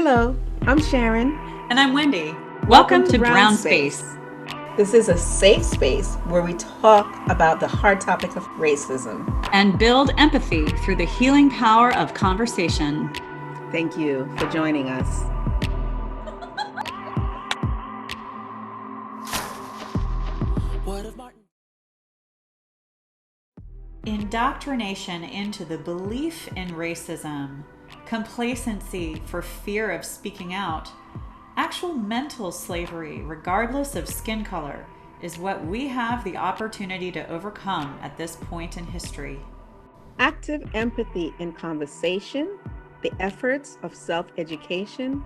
Hello, I'm Sharon. And I'm Wendy. Welcome Welcome to to Brown Brown Space. Space. This is a safe space where we talk about the hard topic of racism. And build empathy through the healing power of conversation. Thank you for joining us. Indoctrination into the belief in racism, complacency for fear of speaking out, actual mental slavery, regardless of skin color, is what we have the opportunity to overcome at this point in history. Active empathy in conversation, the efforts of self education,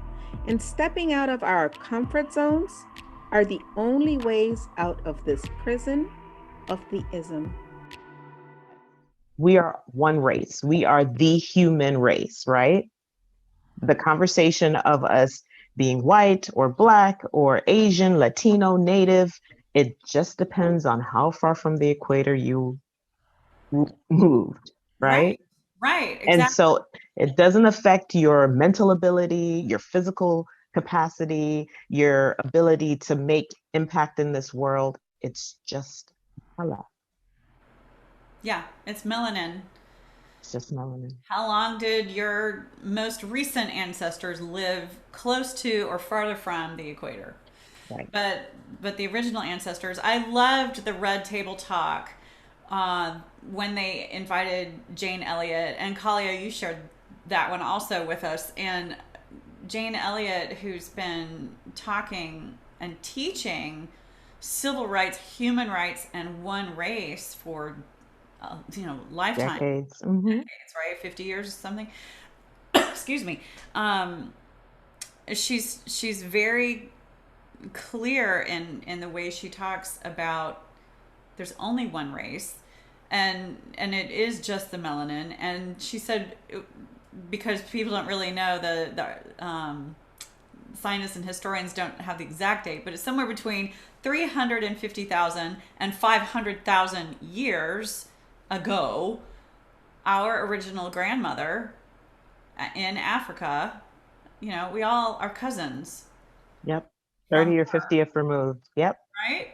and stepping out of our comfort zones are the only ways out of this prison of the ism. We are one race. We are the human race, right? The conversation of us being white or black or Asian, Latino, Native, it just depends on how far from the equator you moved, Right, right? right, And exactly. so it doesn't affect your mental ability, your physical capacity, your ability to make impact in this world. It's just color. Yeah, it's melanin. It's just melanin. How long did your most recent ancestors live close to or farther from the equator? Right. But but the original ancestors, I loved the Red Table Talk when they invited Jane Elliott and Kaliah. You shared that one also with us, and Jane Elliott, who's been talking and teaching civil rights, human rights, and one race for lifetime, Decades. Hmm. decades, right? 50 years or something. Excuse me. Um, she's very clear in the way she talks about there's only one race, and it is just the melanin. And she said because people don't really know the scientists and historians don't have the exact date, but it's somewhere between 350,000 and 500,000 years ago. Our original grandmother in Africa, we all are cousins Yep. from 30 or her, 50th removed. Yep. right?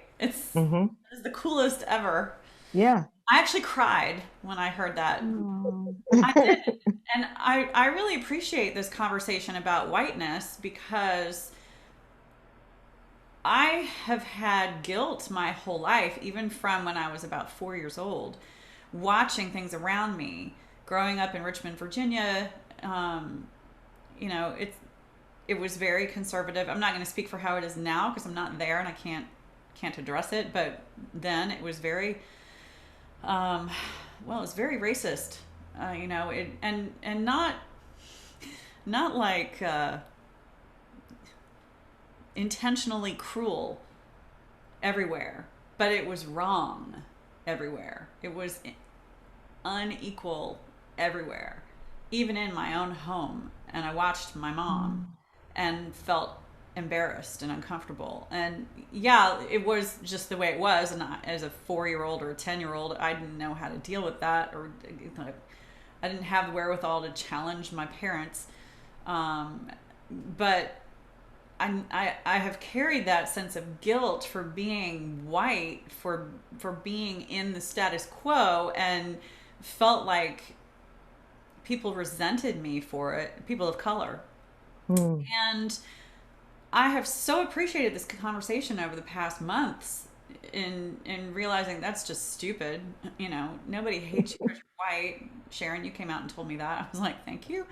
Hmm. It's the coolest ever. Yeah. I actually cried when I heard that. Oh. I did. And I really appreciate this conversation about whiteness because I have had guilt my whole life, even from when I was about 4 years old, watching things around me. Growing up in Richmond, Virginia, um, it was very conservative. I'm not going to speak for how it is now because I'm not there and I can't address it. But then it was very, well, it was very racist. And not like intentionally cruel everywhere, but it was wrong everywhere. It was unequal everywhere, even in my own home. And I watched my mom and felt embarrassed and uncomfortable. And yeah, it was just the way it was. And as a 4 year old or a 10-year old, I didn't know how to deal with that, or I didn't have the wherewithal to challenge my parents. But I have carried that sense of guilt for being white, for being in the status quo, and felt like people resented me for it, people of color. Mm. And I have so appreciated this conversation over the past months in realizing that's just stupid. Nobody hates you because you're white. Sharon, you came out and told me that. I was like, thank you.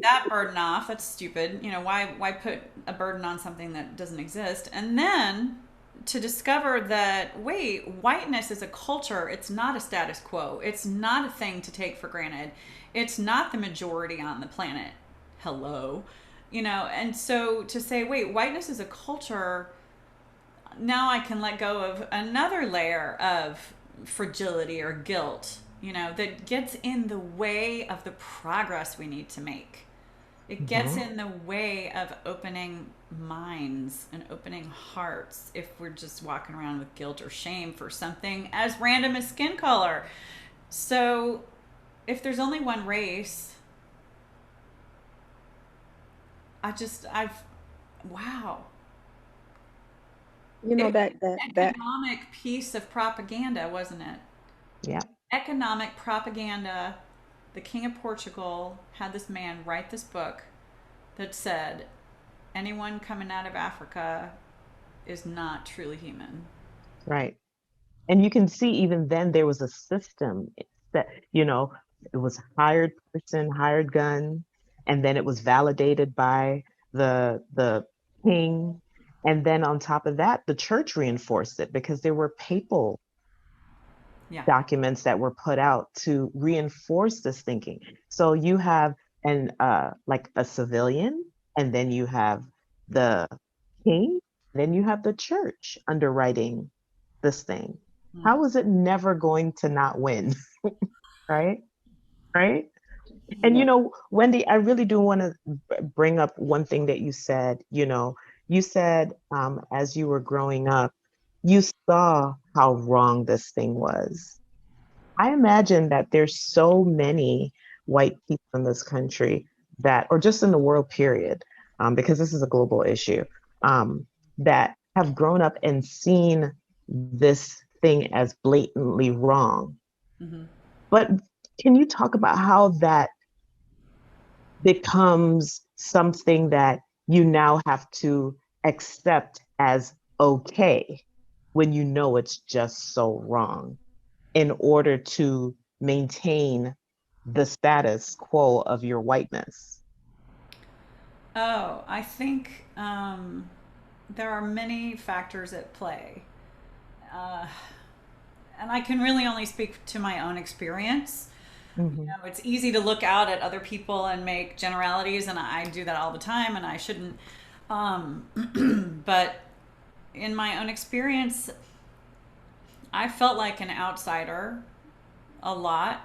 That burden off. That's stupid. Why put a burden on something that doesn't exist? And then to discover that wait, whiteness is a culture. It's not a status quo. It's not a thing to take for granted. It's not the majority on the planet. Hello. And so to say, wait, whiteness is a culture, now I can let go of another layer of fragility or guilt, that gets in the way of the progress we need to make. It gets Hmm. in the way of opening minds and opening hearts if we're just walking around with guilt or shame for something as random as skin color. So, if there's only one race, wow. You It know was that an that economic piece of propaganda, wasn't it? Yeah. Economic propaganda. The King of Portugal had this man write this book that said anyone coming out of Africa is not truly human. Right. And you can see even then there was a system that, it was hired person, hired gun, and then it was validated by the king. And then on top of that, the church reinforced it because there were papal Yeah. documents that were put out to reinforce this thinking. So you have an like a civilian, and then you have the king, then you have the church underwriting this thing. Mm. How is it never going to not win? Right? Right? And yeah. Wendy, I really do want to bring up one thing that you said. You said as you were growing up, you saw how wrong this thing was. I imagine that there's so many white people in this country that, or just in the world, period, because this is a global issue, that have grown up and seen this thing as blatantly wrong. Hmm. But can you talk about how that becomes something that you now have to accept as okay when you know it's just so wrong, in order to maintain the status quo of your whiteness? Oh, I think there are many factors at play. Uh, and I can really only speak to my own experience. You Hmm. know, it's easy to look out at other people and make generalities, and I do that all the time, and I shouldn't. But in my own experience, I felt like an outsider a lot,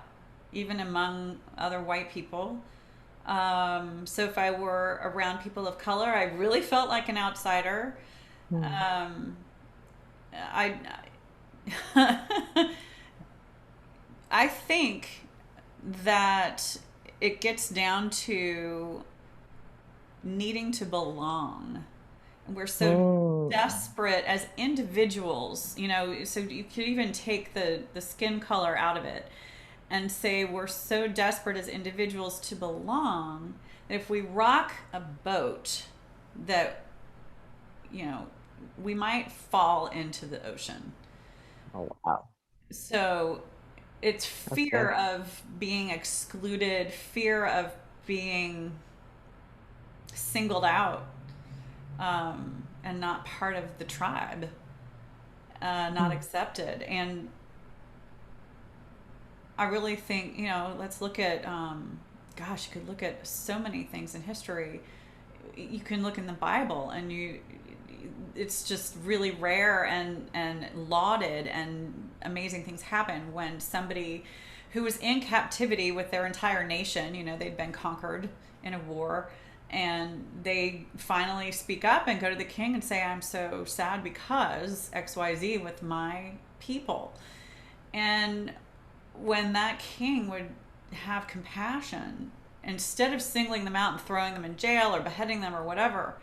even among other white people. So if I were around people of color, I really felt like an outsider. Mm. Um, I, I think that it gets down to needing to belong. We're so Mm. desperate as individuals, so you could even take the skin color out of it and say we're so desperate as individuals to belong that if we rock a boat, that, you know, we might fall into the ocean. Oh, wow. So it's Okay. fear of being excluded, fear of being singled out, and not part of the tribe, not Mm. accepted. And I really think, let's look at, gosh, you could look at so many things in history. You can look in the Bible, and it's just really rare and lauded, and amazing things happen when somebody who was in captivity with their entire nation, they'd been conquered in a war, and they finally speak up and go to the king and say, I'm so sad because XYZ with my people. And when that king would have compassion, instead of singling them out and throwing them in jail or beheading them or whatever,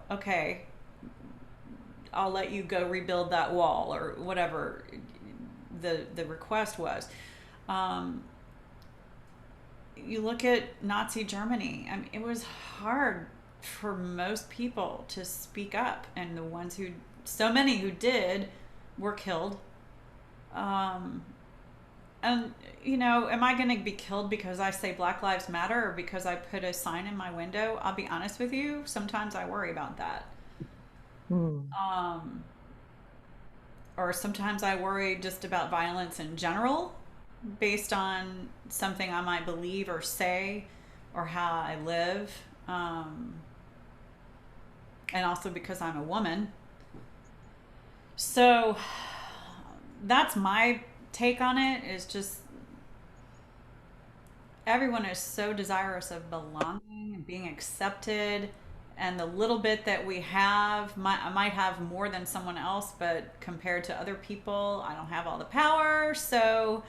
okay, I'll let you go rebuild that wall or whatever the request was. Um, you look at Nazi Germany. I mean, it was hard for most people to speak up, and the ones who, so many who did, were killed. Um, and am I going to be killed because I say Black Lives Matter or because I put a sign in my window? I'll be honest with you. Sometimes I worry about that. Mm. Um, or sometimes I worry just about violence in general based on something I might believe or say or how I live. And also because I'm a woman. So that's my take on it, is just everyone is so desirous of belonging and being accepted, and the little bit that we have, I might have more than someone else, but compared to other people, I don't have all the power, so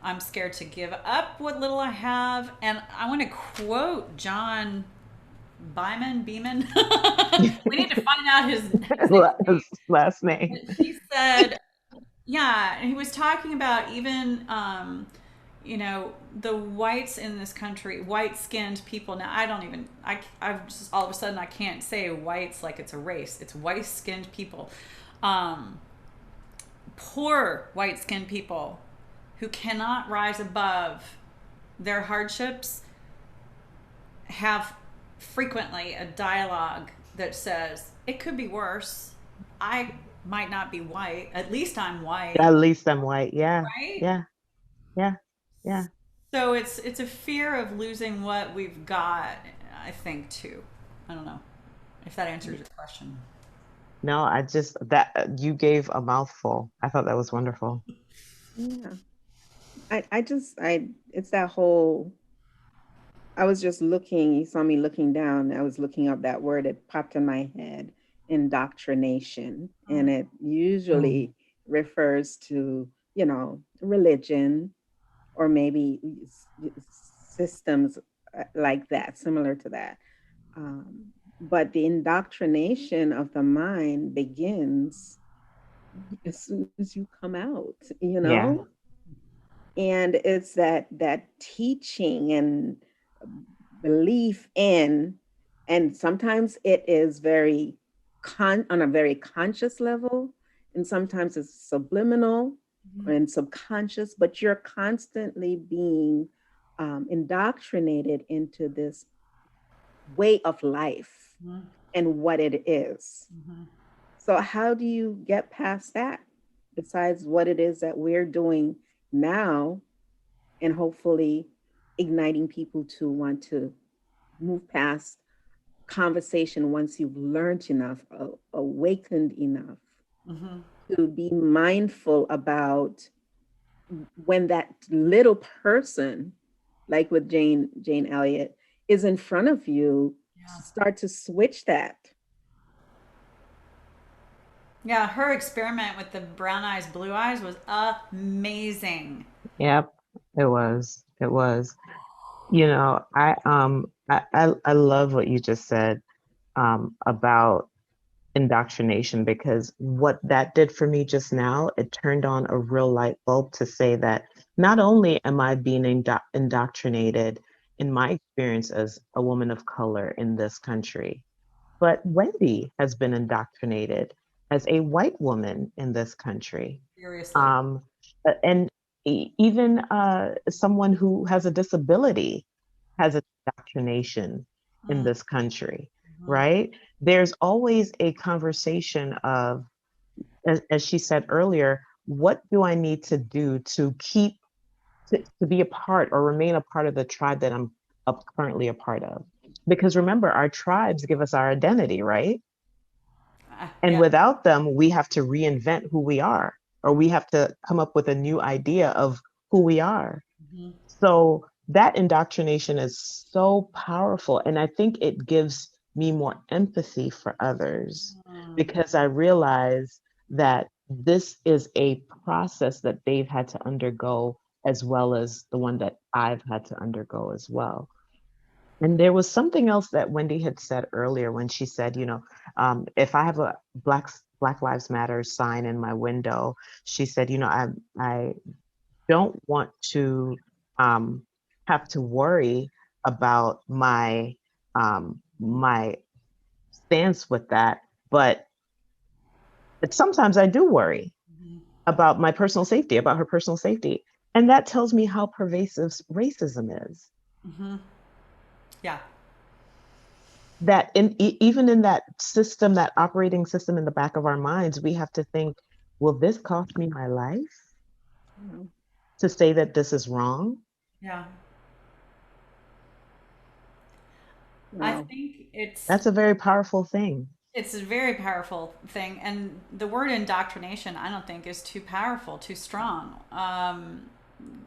I'm scared to give up what little I have. And I want to quote John Beeman. We need to find out his nickname. Last name. He said, yeah, he was talking about even, the whites in this country, white skinned people. Now, I don't even, I've just all of a sudden I can't say whites like it's a race. It's white skinned people. Um, Poor white skinned people who cannot rise above their hardships have frequently a dialogue that says, it could be worse. I might not be white. At least I'm white, At least I'm white. Yeah. right? Yeah. Yeah. Yeah. So it's a fear of losing what we've got, I think too. I don't know if that answers your question. No, I just that you gave a mouthful. I thought that was wonderful. Yeah. It's that whole, I was just looking, you saw me looking down, I was looking up that word, it popped in my head, indoctrination. And it Mm. usually refers to, religion or maybe systems like that, similar to that. But the indoctrination of the mind begins as soon as you come out, Yeah. and it's that teaching and belief in, and sometimes it is very on a very conscious level, and sometimes it's subliminal and subconscious, but you're constantly being indoctrinated into this way of life Mhm. and what it is. Mhm. So how do you get past that, besides what it is that we're doing now, and hopefully igniting people to want to move past conversation once you've learned enough, awakened enough Mhm. to be mindful about when that little person, like with Jane Elliott, is in front of you, Yeah. to start to switch that. Yeah, her experiment with the brown eyes, blue eyes was amazing. Yep. It was. It was. I love what you just said about indoctrination, because what that did for me just now, it turned on a real light bulb to say that not only am I being indoctrinated in my experience as a woman of color in this country, but Wendy has been indoctrinated as a white woman in this country. Seriously. Um, and even someone who has a disability has an indoctrination in Mm-hmm. this country, right? There's always a conversation of, as she said earlier, what do I need to do to keep to be a part or remain a part of the tribe that I'm currently a part of? Because remember, our tribes give us our identity, right? And Yeah. without them, we have to reinvent who we are, or we have to come up with a new idea of who we are. Mm-hmm. So that indoctrination is so powerful. And I think it gives me more empathy for others, because I realize that this is a process that they've had to undergo, as well as the one that I've had to undergo as well. And there was something else that Wendy had said earlier when she said, if I have a Black Lives Matter sign in my window, she said, I don't want to um, have to worry about my stance with that, but sometimes I do worry Mm-hmm. about my personal safety, about her personal safety, and that tells me how pervasive racism is. Mm-hmm. Yeah. That even in that system, that operating system in the back of our minds, we have to think, will this cost me my life You to say that this is wrong? Yeah. I know, think That's a very powerful thing. it's a very powerful thing, and the word indoctrination, I don't think, is too powerful, too strong.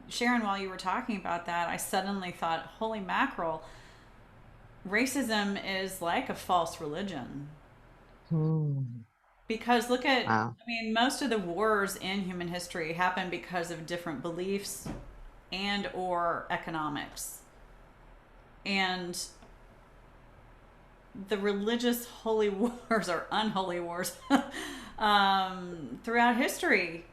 Sharon, while you were talking about that, I suddenly thought, holy mackerel, racism is like a false religion. Hmm. Because look at, Wow. I mean, most of the wars in human history happen because of different beliefs and or economics. And the religious holy wars or unholy wars throughout history.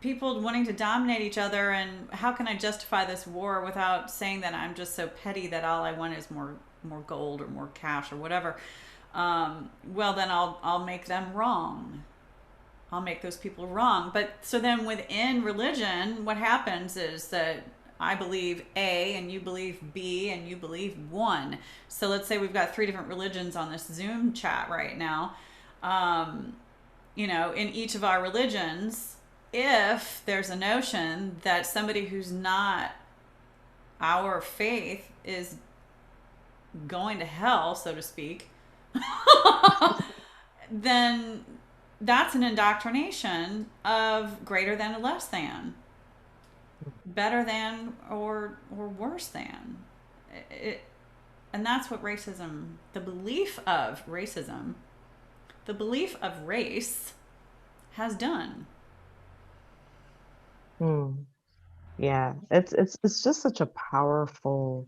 People wanting to dominate each other, and how can I justify this war without saying that I'm just so petty that all I want is more gold or more cash or whatever? Well, then I'll make them wrong. I'll make those people wrong. But so then within religion, what happens is that I believe A and you believe B and you believe one. So let's say we've got 3 different religions on this Zoom chat right now. In each of our religions, if there's a notion that somebody who's not our faith is going to hell, so to speak, then that's an indoctrination of greater than and less than, better than or worse than. And that's what racism, the belief of race has done. Yeah, it's just such a powerful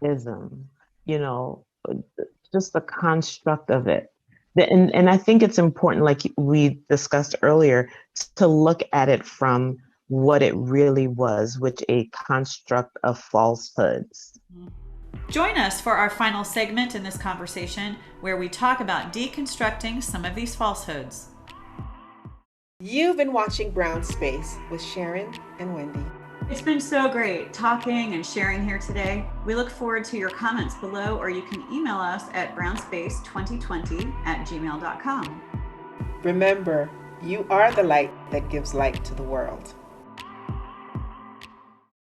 ism, just the construct of it. And I think it's important, like we discussed earlier, to look at it from what it really was, which a construct of falsehoods. Join us for our final segment in this conversation, where we talk about deconstructing some of these falsehoods. You've been watching Brown Space with Sharon and Wendy. It's been so great talking and sharing here today. We look forward to your comments below, or you can email us at brownspace2020@gmail.com. Remember, you are the light that gives light to the world.